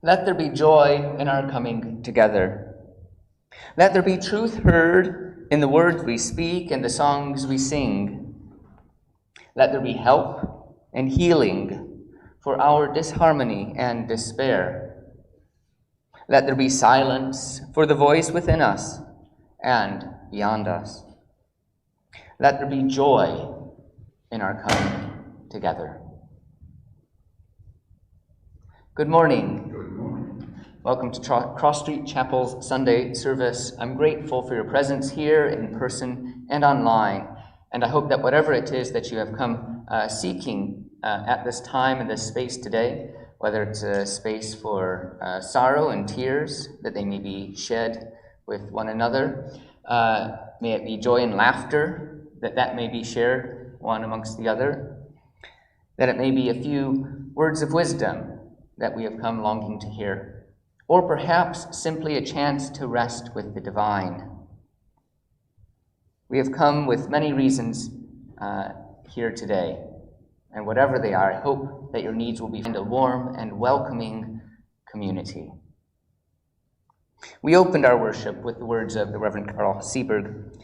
Let there be joy in our coming together. Let there be truth heard in the words we speak and the songs we sing. Let there be help and healing for our disharmony and despair. Let there be silence for the voice within us and beyond us. Let there be joy in our coming together. Good morning. Good morning. Welcome to Cross Street Chapel's Sunday service. I'm grateful for your presence here in person and online, and I hope that whatever it is that you have come seeking at this time in this space today, whether it's a space for sorrow and tears, that they may be shed with one another, may it be joy and laughter, that may be shared one amongst the other, that it may be a few words of wisdom that we have come longing to hear, or perhaps simply a chance to rest with the divine. We have come with many reasons here today, and whatever they are, I hope that your needs will be in a warm and welcoming community. We opened our worship with the words of the Reverend Carl Seberg,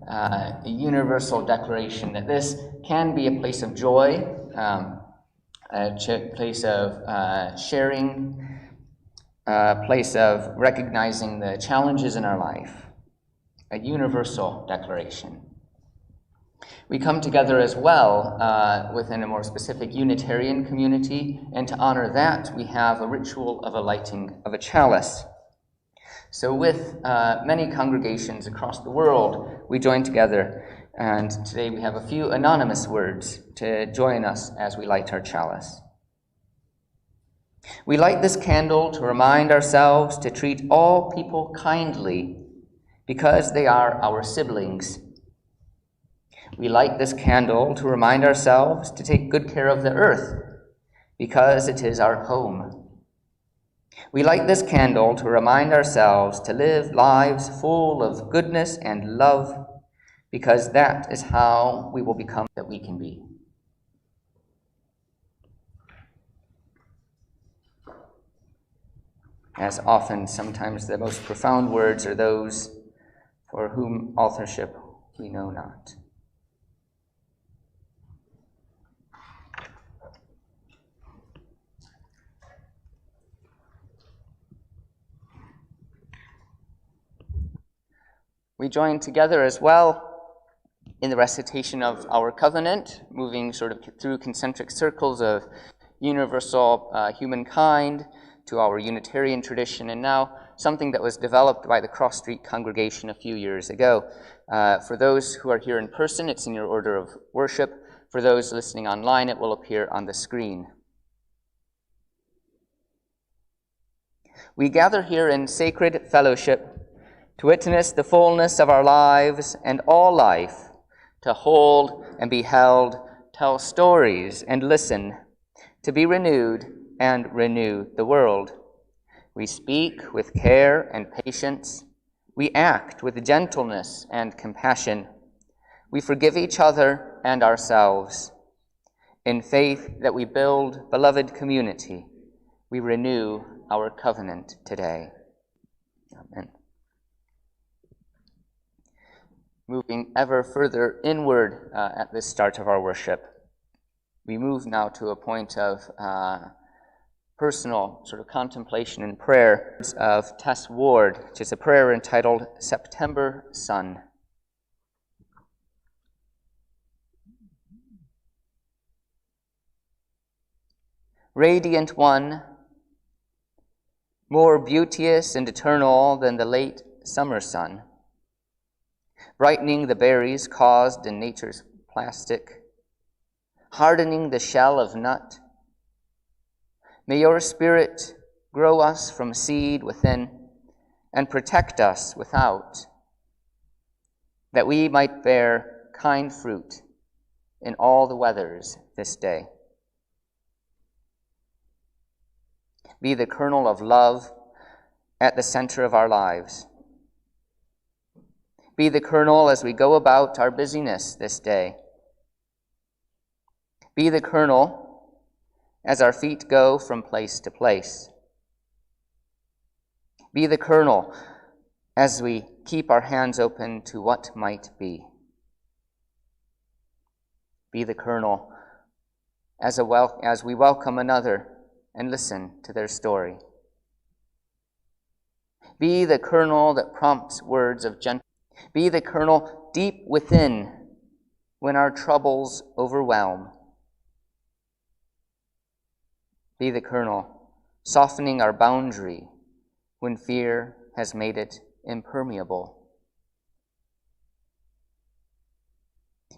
a universal declaration that this can be a place of joy, a place of sharing, a place of recognizing the challenges in our life, a universal declaration. We come together as well within a more specific Unitarian community, and to honor that, we have a ritual of a lighting of a chalice. So with many congregations across the world, we join together, and today we have a few anonymous words to join us as we light our chalice. We light this candle to remind ourselves to treat all people kindly because they are our siblings. We light this candle to remind ourselves to take good care of the earth because it is our home. We light this candle to remind ourselves to live lives full of goodness and love because that is how we will become that we can be. As often, sometimes the most profound words are those for whom authorship we know not. We join together as well in the recitation of our covenant, moving sort of through concentric circles of universal humankind to our Unitarian tradition, and now something that was developed by the Cross Street congregation a few years ago. For those who are here in person, it's in your order of worship. For those listening online, it will appear on the screen. We gather here in sacred fellowship to witness the fullness of our lives and all life, to hold and be held, tell stories and listen, to be renewed and renew the world. We speak with care and patience. We act with gentleness and compassion. We forgive each other and ourselves. In faith that we build beloved community, we renew our covenant today. Amen. Moving ever further inward at the start of our worship, we move now to a point of personal sort of contemplation and prayer of Tess Ward, which is a prayer entitled September Sun. Radiant one, more beauteous and eternal than the late summer sun, brightening the berries caused in nature's plastic, hardening the shell of nut. May your spirit grow us from seed within and protect us without, that we might bear kind fruit in all the weathers this day. Be the kernel of love at the center of our lives. Be the kernel as we go about our busyness this day. Be the kernel as our feet go from place to place. Be the kernel as we keep our hands open to what might be. Be the kernel as we welcome another and listen to their story. Be the kernel that prompts words of gentleness. Be the kernel deep within when our troubles overwhelm. Be the kernel softening our boundary when fear has made it impermeable.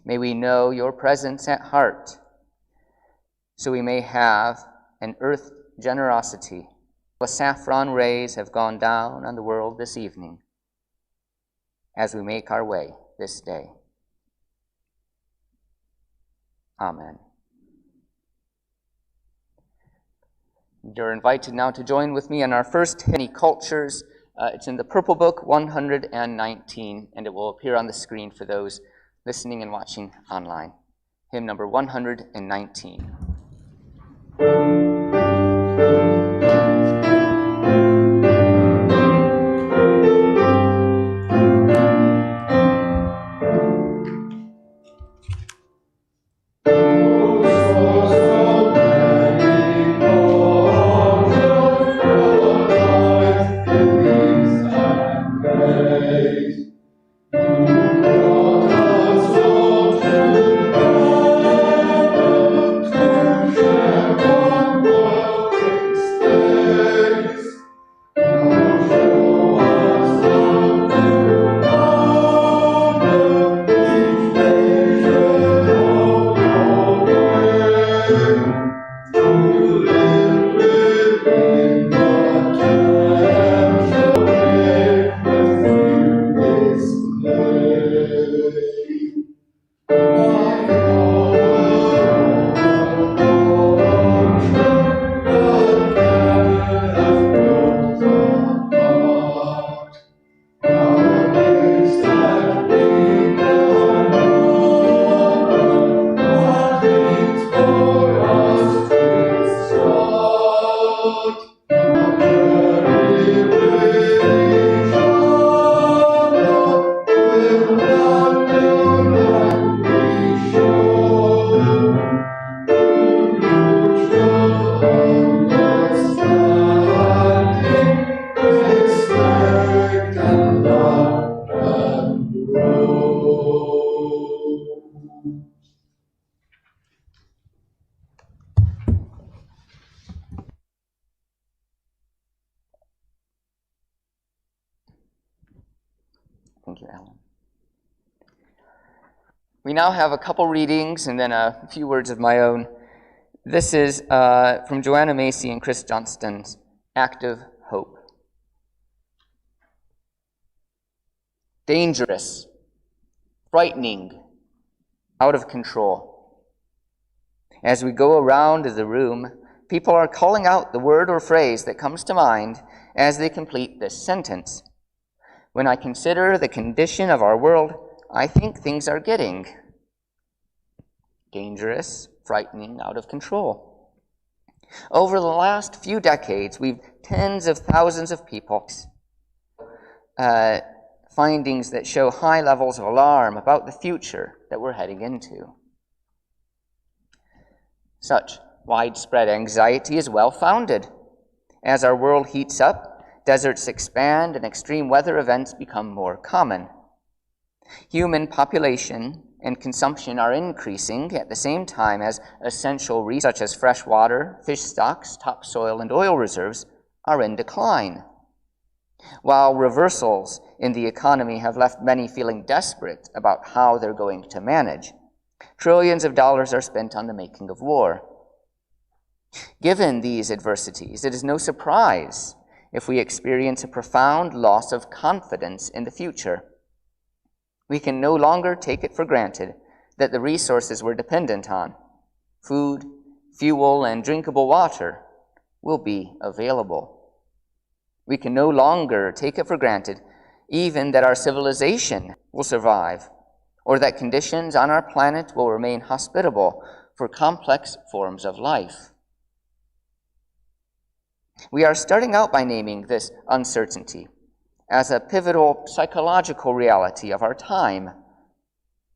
May we know your presence at heart, so we may have an earth generosity. The saffron rays have gone down on the world this evening as we make our way this day. Amen. You're invited now to join with me in our first hymn, Cultures. It's in the Purple Book 119, and it will appear on the screen for those listening and watching online. Hymn number 119. Thank you, Alan. We now have a couple readings and then a few words of my own. This is from Joanna Macy and Chris Johnston's Active Hope. Dangerous, frightening, out of control. As we go around the room, people are calling out the word or phrase that comes to mind as they complete this sentence. When I consider the condition of our world, I think things are getting dangerous, frightening, out of control. Over the last few decades, we've tens of thousands of people findings that show high levels of alarm about the future that we're heading into. Such widespread anxiety is well-founded. As our world heats up, deserts expand and extreme weather events become more common. Human population and consumption are increasing at the same time as essential resources such as fresh water, fish stocks, topsoil, and oil reserves are in decline. While reversals in the economy have left many feeling desperate about how they're going to manage, trillions of dollars are spent on the making of war. Given these adversities, it is no surprise if we experience a profound loss of confidence in the future. We can no longer take it for granted that the resources we're dependent on, food, fuel, and drinkable water, will be available. We can no longer take it for granted even that our civilization will survive, or that conditions on our planet will remain hospitable for complex forms of life. We are starting out by naming this uncertainty as a pivotal psychological reality of our time.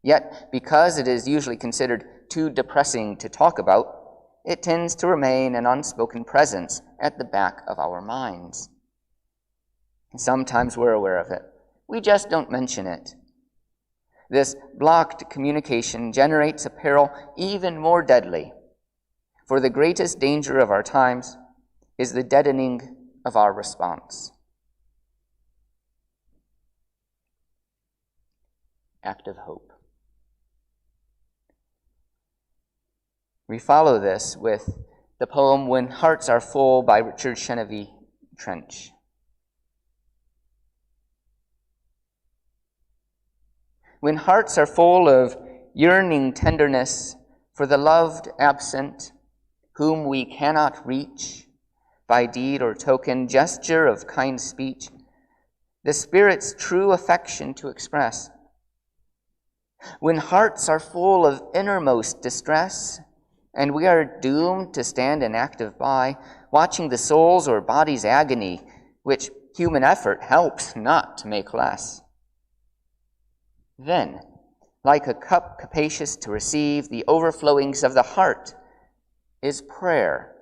Yet, because it is usually considered too depressing to talk about, it tends to remain an unspoken presence at the back of our minds. Sometimes we're aware of it. We just don't mention it. This blocked communication generates a peril even more deadly, for the greatest danger of our times is the deadening of our response. Act of hope. We follow this with the poem When Hearts Are Full by Richard Chenevix Trench. When hearts are full of yearning tenderness for the loved absent, whom we cannot reach by deed or token, gesture of kind speech, the Spirit's true affection to express. When hearts are full of innermost distress, and we are doomed to stand inactive by, watching the soul's or body's agony, which human effort helps not to make less. Then, like a cup capacious to receive the overflowings of the heart, is prayer.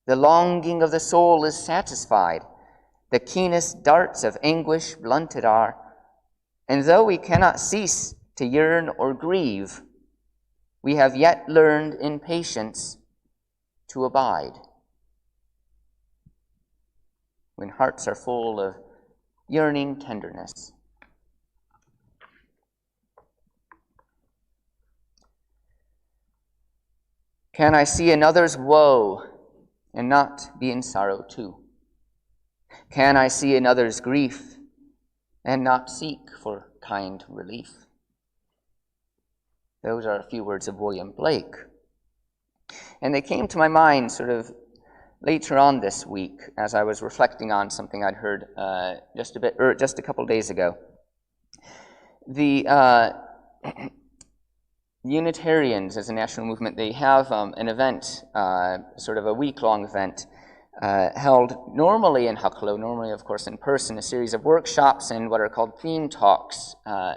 The longing of the soul is satisfied, the keenest darts of anguish blunted are, and though we cannot cease to yearn or grieve, we have yet learned in patience to abide. When hearts are full of yearning tenderness. Can I see another's woe and not be in sorrow too? Can I see another's grief and not seek for kind relief? Those are a few words of William Blake. And they came to my mind sort of later on this week as I was reflecting on something I'd heard just a couple days ago. The Unitarians, as a national movement, they have an event, sort of a week-long event, held normally in Hucklow, normally, of course, in person, a series of workshops and what are called theme talks.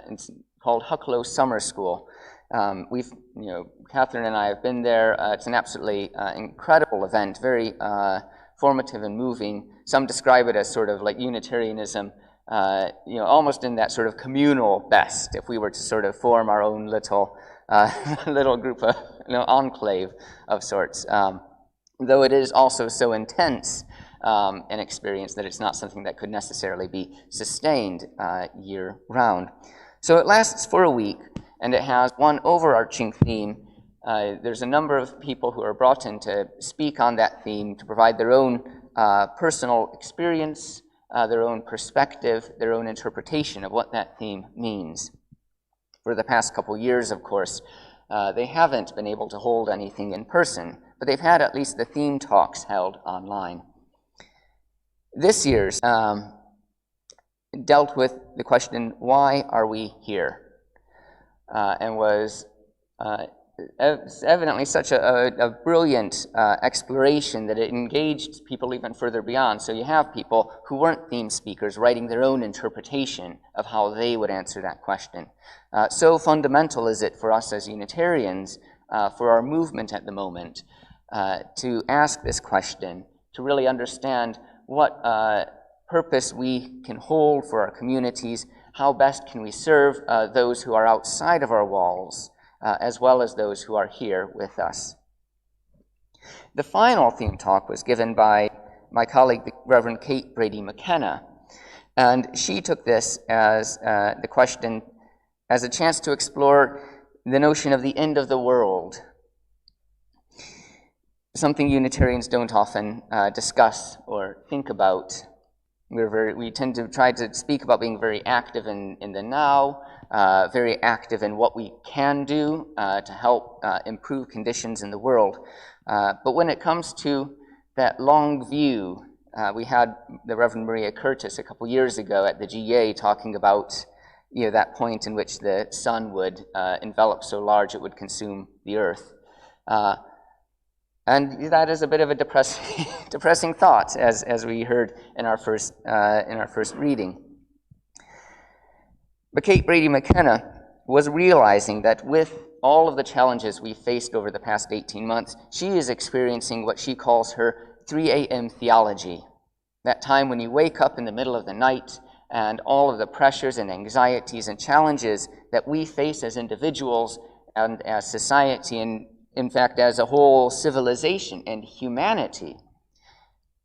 It's called Hucklow Summer School. Catherine and I have been there. It's an absolutely incredible event, very formative and moving. Some describe it as sort of like Unitarianism, almost in that sort of communal best, if we were to sort of form our own little group of, enclave of sorts. Though it is also so intense an experience that it's not something that could necessarily be sustained year-round. So it lasts for a week, and it has one overarching theme. There's a number of people who are brought in to speak on that theme, to provide their own personal experience, their own perspective, their own interpretation of what that theme means. For the past couple years, of course, they haven't been able to hold anything in person, but they've had at least the theme talks held online. This year's dealt with the question, why are we here? And was evidently such a brilliant exploration that it engaged people even further beyond. So you have people who weren't theme speakers writing their own interpretation of how they would answer that question. So fundamental is it for us as Unitarians, for our movement at the moment, to ask this question, to really understand what purpose we can hold for our communities, how best can we serve those who are outside of our walls, as well as those who are here with us. The final theme talk was given by my colleague, the Reverend Kate Brady McKenna, and she took this as the question, as a chance to explore the notion of the end of the world, something Unitarians don't often discuss or think about. We tend to try to speak about being very active in the now, very active in what we can do to help improve conditions in the world. But when it comes to that long view, we had the Reverend Maria Curtis a couple years ago at the GA talking about that point in which the sun would envelop so large it would consume the earth. And that is a bit of a depressing thought, as we heard in our first reading. But Kate Brady McKenna was realizing that with all of the challenges we faced over the past 18 months, she is experiencing what she calls her 3 a.m. theology. That time when you wake up in the middle of the night and all of the pressures and anxieties and challenges that we face as individuals and as society, and in fact as a whole civilization and humanity,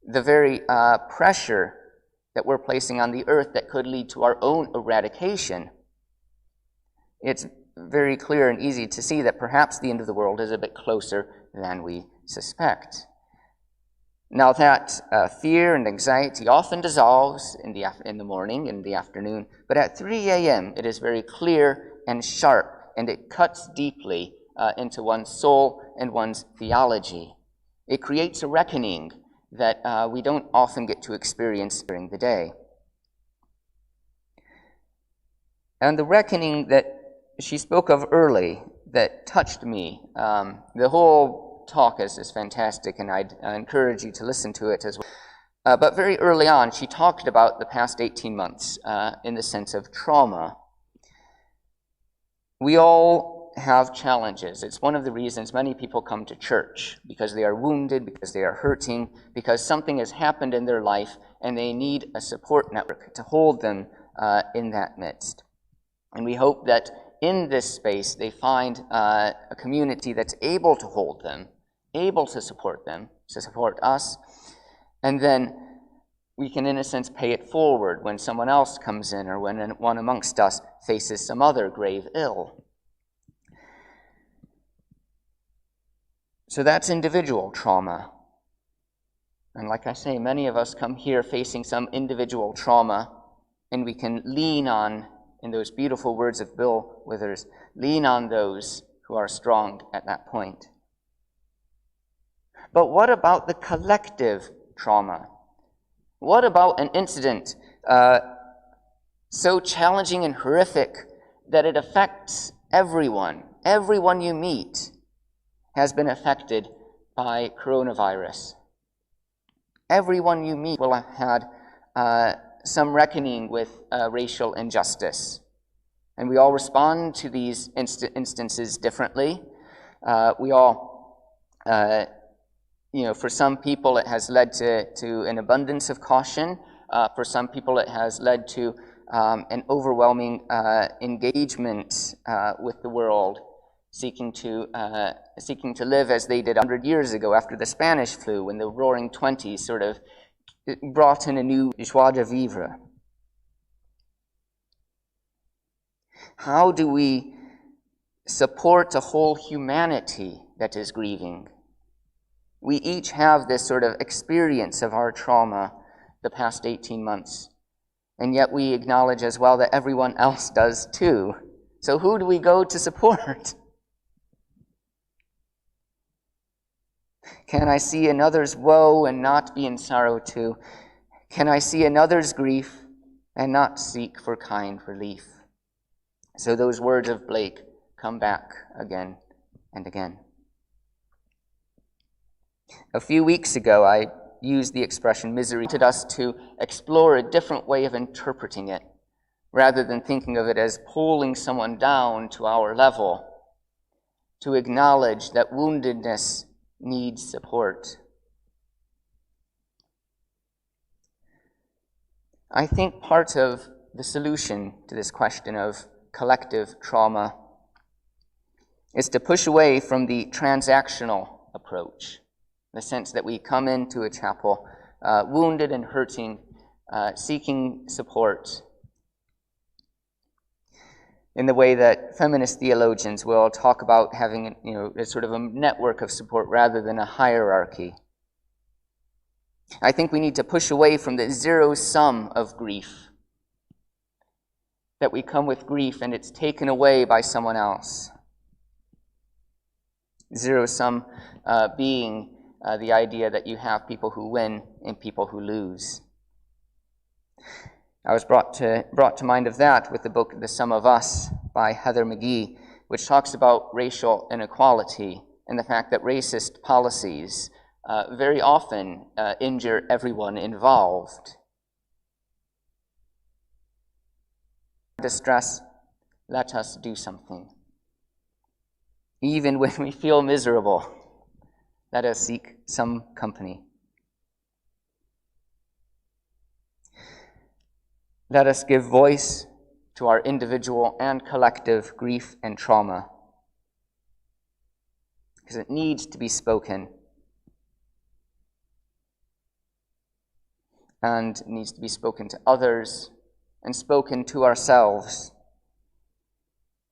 the very pressure that we're placing on the earth that could lead to our own eradication, it's very clear and easy to see that perhaps the end of the world is a bit closer than we suspect. Now that fear and anxiety often dissolves in the morning, in the afternoon, but at 3 a.m. it is very clear and sharp, and it cuts deeply into one's soul and one's theology. It creates a reckoning that we don't often get to experience during the day. And the reckoning that she spoke of early that touched me, the whole talk is fantastic, and I'd encourage you to listen to it as well. But very early on, she talked about the past 18 months in the sense of trauma. We all have challenges. It's one of the reasons many people come to church, because they are wounded, because they are hurting, because something has happened in their life, and they need a support network to hold them in that midst. And we hope that in this space they find a community that's able to hold them, able to support them, to support us, and then we can, in a sense, pay it forward when someone else comes in or when one amongst us faces some other grave ill. So that's individual trauma. And like I say, many of us come here facing some individual trauma, and we can lean on, in those beautiful words of Bill Withers, lean on those who are strong at that point. But what about the collective trauma? What about an incident so challenging and horrific that it affects everyone? Everyone you meet has been affected by coronavirus. Everyone you meet will have had some reckoning with racial injustice. And we all respond to these instances differently. We all, for some people it has led to an abundance of caution. For some people it has led to an overwhelming engagement with the world, seeking to live as they did 100 years ago after the Spanish flu, when the Roaring Twenties sort of brought in a new joie de vivre. How do we support a whole humanity that is grieving? We each have this sort of experience of our trauma the past 18 months, and yet we acknowledge as well that everyone else does too. So who do we go to support? Can I see another's woe and not be in sorrow too? Can I see another's grief and not seek for kind relief? So those words of Blake come back again and again. A few weeks ago, I used the expression misery to us to explore a different way of interpreting it, rather than thinking of it as pulling someone down to our level, to acknowledge that woundedness needs support. I think part of the solution to this question of collective trauma is to push away from the transactional approach, the sense that we come into a chapel wounded and hurting, seeking support, in the way that feminist theologians will talk about having a sort of a network of support rather than a hierarchy. I think we need to push away from the zero sum of grief, that we come with grief and it's taken away by someone else. Zero sum being the idea that you have people who win and people who lose. I was brought to mind of that with the book The Sum of Us by Heather McGee, which talks about racial inequality and the fact that racist policies very often injure everyone involved. Distress, let us do something. Even when we feel miserable, let us seek some company. Let us give voice to our individual and collective grief and trauma, because it needs to be spoken, and it needs to be spoken to others and spoken to ourselves.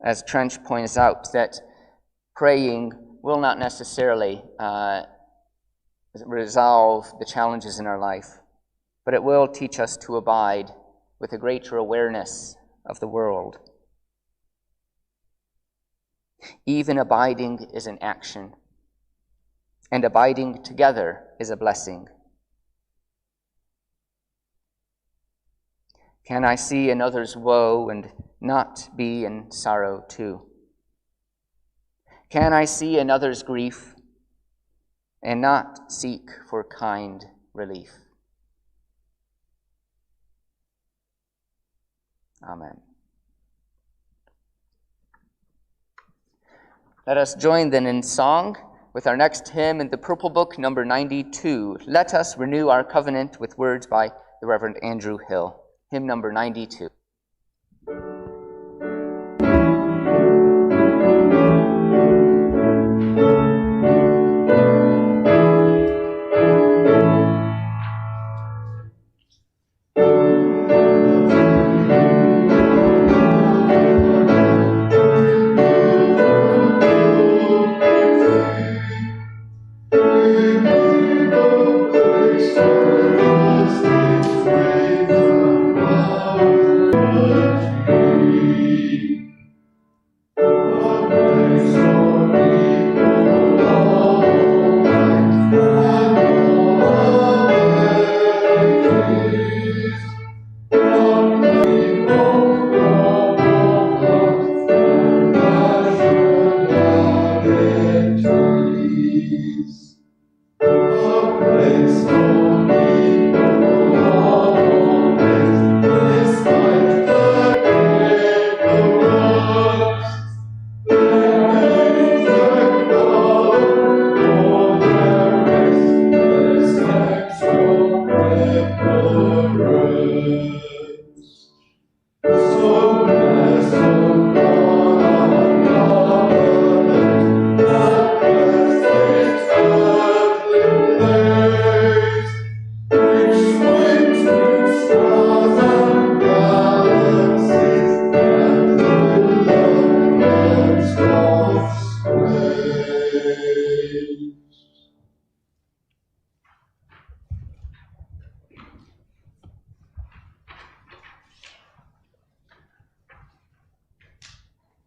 As Trench points out, that praying will not necessarily resolve the challenges in our life, but it will teach us to abide with a greater awareness of the world. Even abiding is an action, and abiding together is a blessing. Can I see another's woe and not be in sorrow too? Can I see another's grief and not seek for kind relief? Amen. Let us join then in song with our next hymn in the Purple Book, number 92. Let us renew our covenant, with words by the Reverend Andrew Hill. Hymn number 92.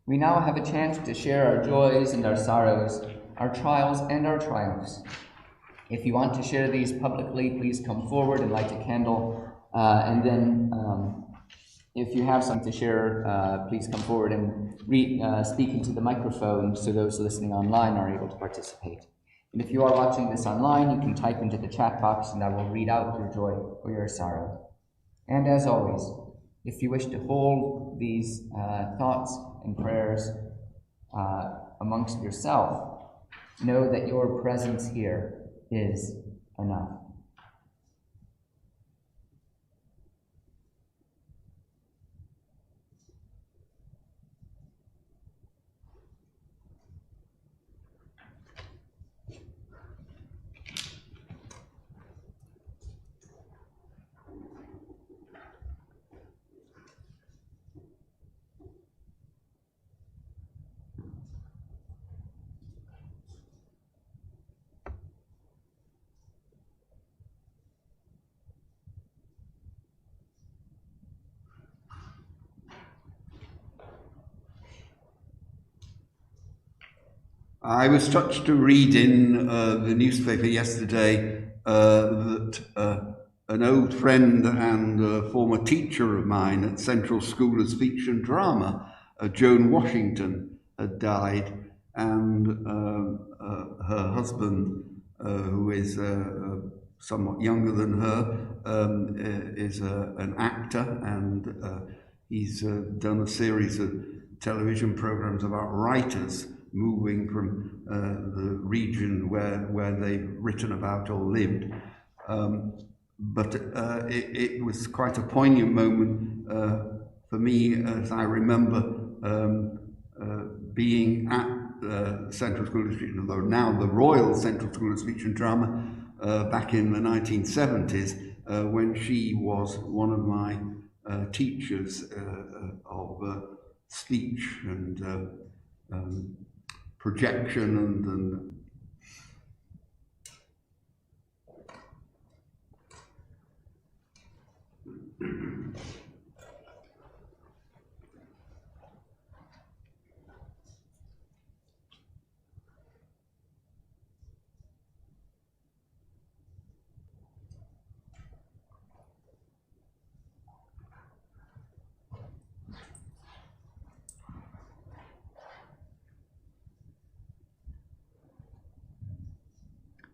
We now have a chance to share our joys and our sorrows, our trials and our triumphs. If you want to share these publicly, please come forward and light a candle. And then if you have something to share, please come forward and speak into the microphone so those listening online are able to participate. And if you are watching this online, you can type into the chat box and I will read out your joy or your sorrow. And as always, if you wish to hold these thoughts and prayers amongst yourself, know that your presence here is enough. I was touched to read in the newspaper yesterday that an old friend and former teacher of mine at Central School of Speech and Drama, Joan Washington, had died. and her husband, who is somewhat younger than her, is an actor, and he's done a series of television programs about writers moving from the region where they've written about or lived. But it was quite a poignant moment for me, as I remember being at Central School of Speech, although now the Royal Central School of Speech and Drama, back in the 1970s, when she was one of my teachers of speech and projection and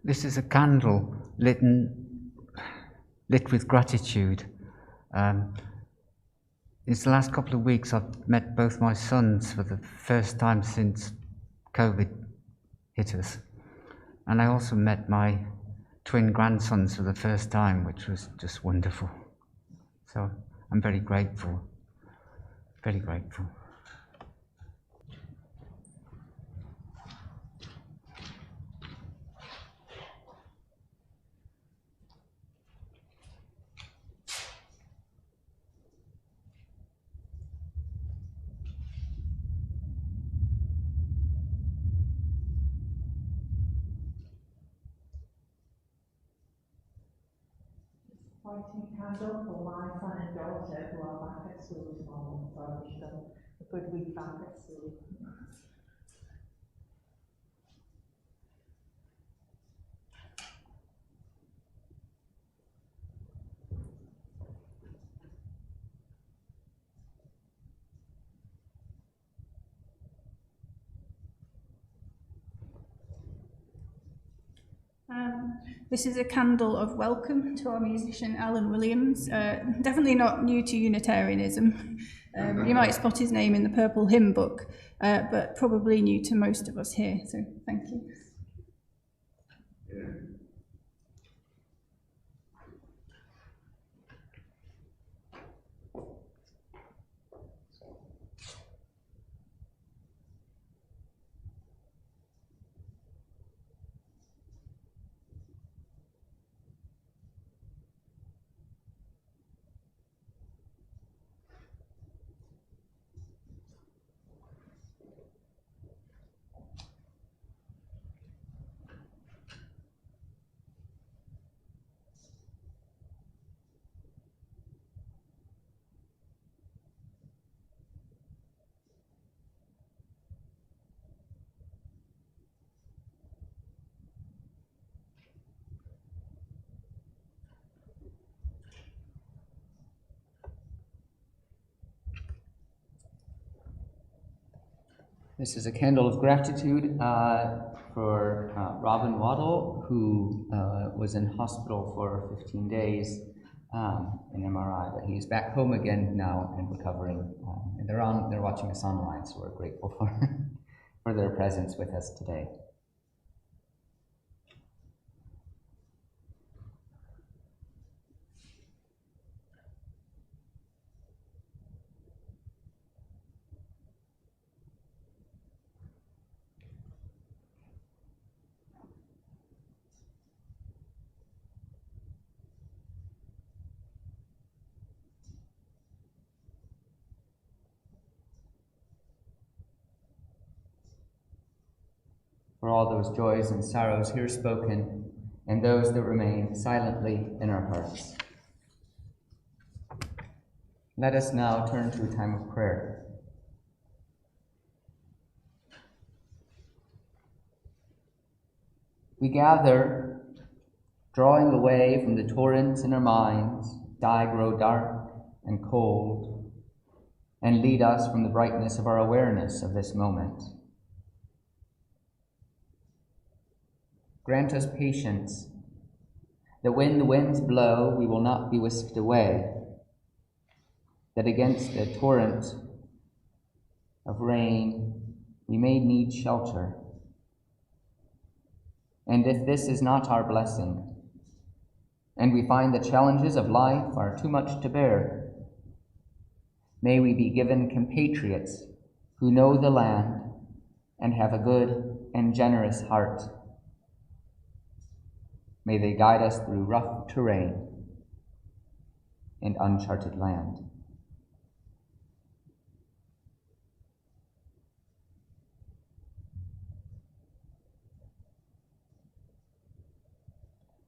This is a candle lit with gratitude. These last couple of weeks I've met both my sons for the first time since COVID hit us. And I also met my twin grandsons for the first time, which was just wonderful. So I'm very grateful, very grateful. Lighting a candle for my son and daughter who are back at school tomorrow, so I wish them a good week back at school. This is a candle of welcome to our musician Alan Williams, definitely not new to Unitarianism. You might spot his name in the Purple Hymn Book, but probably new to most of us here, so thank you. This is a candle of gratitude for Robin Waddle, who was in hospital for 15 days in MRI, but he's back home again now and recovering. And they're watching us online, so we're grateful for their presence with us today. For all those joys and sorrows here spoken, and those that remain silently in our hearts. Let us now turn to a time of prayer. We gather, drawing away from the torrents in our minds, die grow dark and cold, and lead us from the brightness of our awareness of this moment. Grant us patience, that when the winds blow, we will not be whisked away, that against the torrent of rain we may need shelter. And if this is not our blessing, and we find the challenges of life are too much to bear, may we be given compatriots who know the land and have a good and generous heart. May they guide us through rough terrain and uncharted land.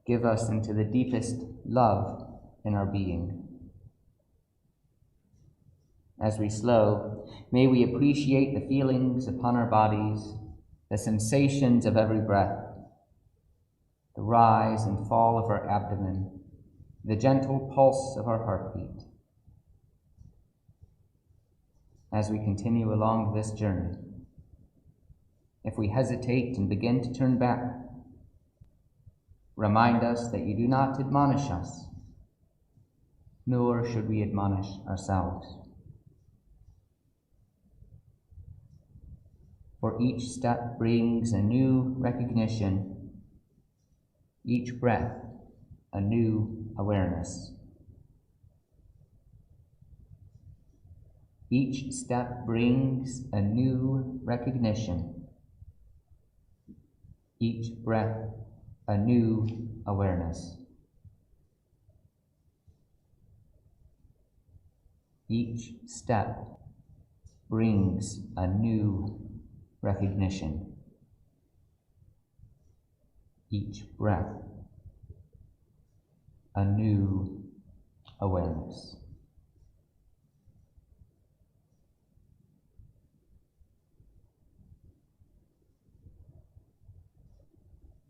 Give us into the deepest love in our being. As we slow, may we appreciate the feelings upon our bodies, the sensations of every breath, the rise and fall of our abdomen, the gentle pulse of our heartbeat. As we continue along this journey, if we hesitate and begin to turn back, remind us that you do not admonish us, nor should we admonish ourselves. For each step brings a new recognition, each breath a new awareness. Each step brings a new recognition, each breath a new awareness. Each step brings a new recognition. Each breath a new awareness.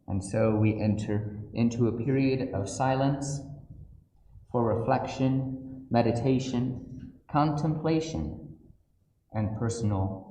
And so we enter into a period of silence for reflection, meditation, contemplation, and personal.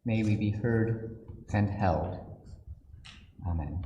may we be heard and held. Amen.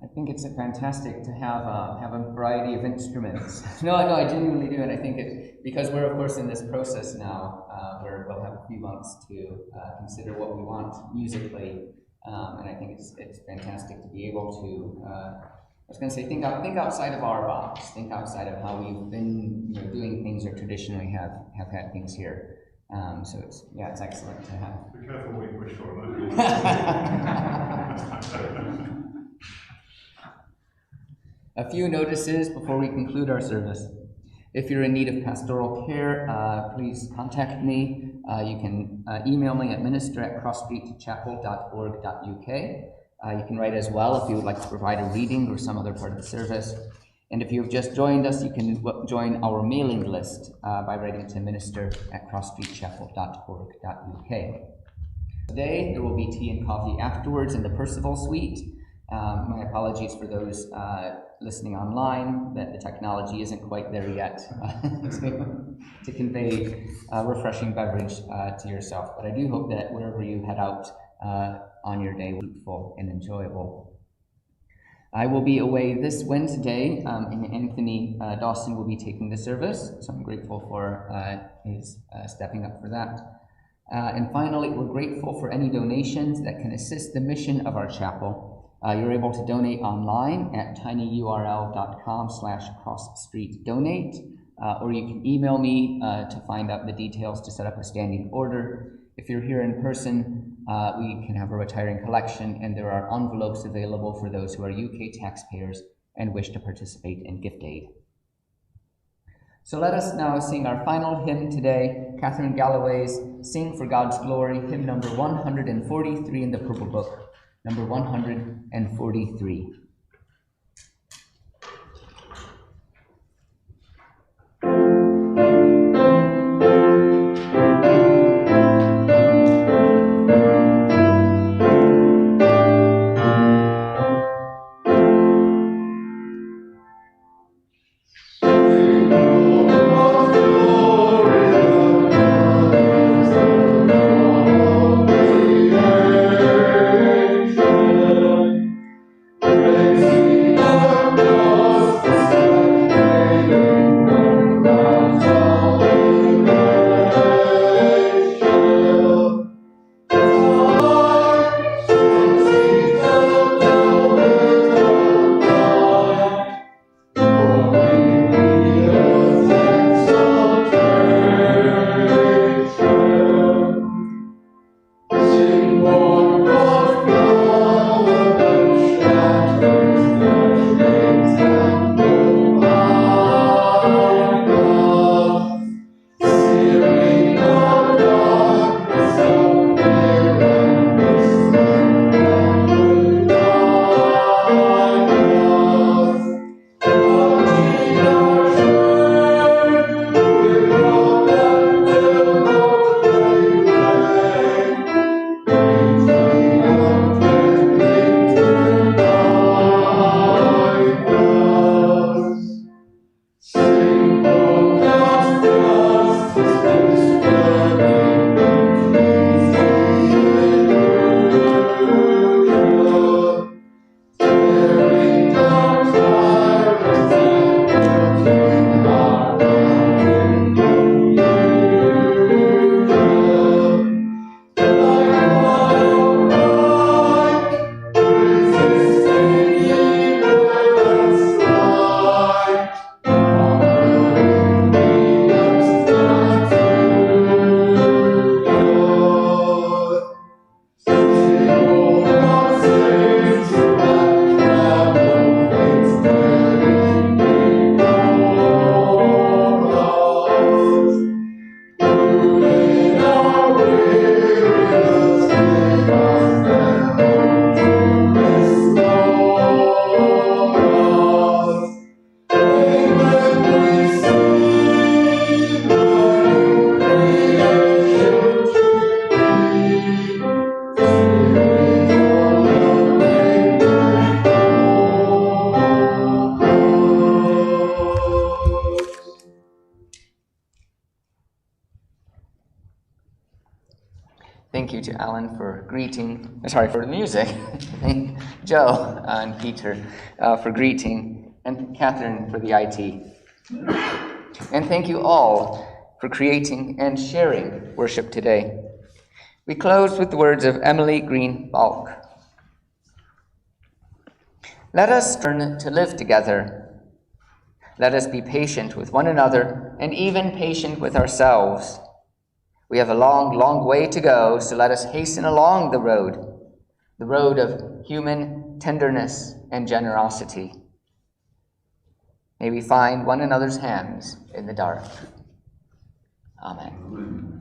I think it's fantastic to have a variety of instruments. No, I genuinely do, and I think it, because we're of course in this process now, where we'll have a few months to consider what we want musically, and I think it's fantastic to be able to. I was going to say, think outside of our box, think outside of how we've been doing things or traditionally have had things here. So it's excellent to have. Be careful what you wish for, though. A few notices before we conclude our service. If you're in need of pastoral care, please contact me. You can email me at minister@crossstreetchapel.org.uk. You can write as well if you would like to provide a reading or some other part of the service. And if you've just joined us, you can join our mailing list by writing to minister@crossstreetchapel.org.uk. Today, there will be tea and coffee afterwards in the Percival Suite. My apologies for those listening online that the technology isn't quite there yet to convey a refreshing beverage to yourself. But I do hope that wherever you head out on your day will be fruitful and enjoyable. I will be away this Wednesday, and Anthony Dawson will be taking the service, so I'm grateful for his stepping up for that. And finally, we're grateful for any donations that can assist the mission of our chapel. You're able to donate online at tinyurl.com/crossstreetdonate, or you can email me to find out the details to set up a standing order. If you're here in person, we can have a retiring collection, and there are envelopes available for those who are UK taxpayers and wish to participate in gift aid. So let us now sing our final hymn today, Catherine Galloway's Sing for God's Glory, hymn number 143 in the Purple Book. Number 143. Praise thank you to Alan for for the music. Thank Joe and Peter for greeting, and Catherine for the IT. And thank you all for creating and sharing worship today. We close with the words of Emily Green Balk. Let us learn to live together. Let us be patient with one another and even patient with ourselves. We have a long, long way to go, so let us hasten along the road of human tenderness and generosity. May we find one another's hands in the dark. Amen.